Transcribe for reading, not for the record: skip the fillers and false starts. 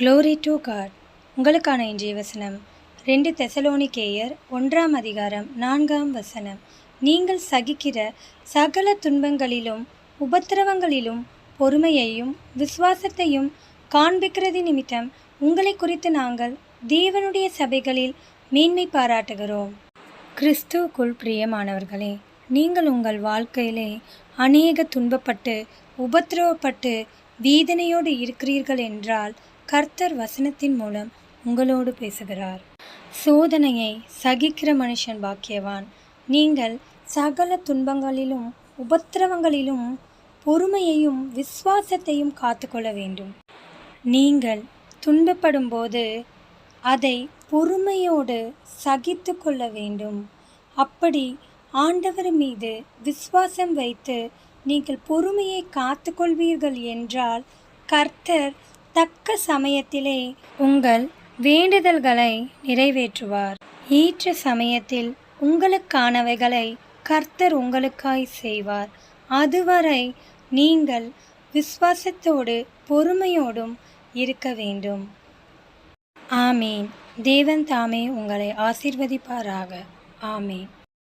Glory to God. உங்களுக்கான இன்றைய வசனம் 2 தெசலோனிக்கேயர் 1ஆம் அதிகாரம் 4ஆம் வசனம். நீங்கள் சகிக்கிற சகல துன்பங்களிலும் உபத்திரவங்களிலும் பொறுமையையும் விசுவாசத்தையும் காண்பிக்கிறது நிமித்தம் உங்களை குறித்து நாங்கள் தேவனுடைய சபைகளில் மேன்மை பாராட்டுகிறோம். கிறிஸ்துவுக்குள் பிரியமானவர்களே, நீங்கள் உங்கள் வாழ்க்கையிலே அநேக துன்பப்பட்டு உபத்திரவப்பட்டு வேதனையோடு இருக்கிறீர்கள் என்றால் கர்த்தர் வசனத்தின் மூலம் உங்களோடு பேசுகிறார். சோதனையை சகிக்கிற மனுஷன் பாக்கியவான். நீங்கள் சகல துன்பங்களிலும் உபத்திரவங்களிலும் பொறுமையையும் விசுவாசத்தையும் காத்துக்கொள்ள வேண்டும். நீங்கள் துன்பப்படும் போது அதை பொறுமையோடு சகித்து கொள்ள வேண்டும். அப்படி ஆண்டவர் மீது விசுவாசம் வைத்து நீங்கள் பொறுமையை காத்துக்கொள்வீர்கள் என்றால் கர்த்தர் தக்க சமயத்திலே உங்கள் வேண்டுதல்களை நிறைவேற்றுவார். ஏற்ற சமயத்தில் உங்களுக்கானவைகளை கர்த்தர் உங்களுக்காய் செய்வார். அதுவரை நீங்கள் விசுவாசத்தோடு பொறுமையோடும் இருக்க வேண்டும். ஆமீன். தேவன் தாமே உங்களை ஆசீர்வதிப்பாராக. ஆமீன்.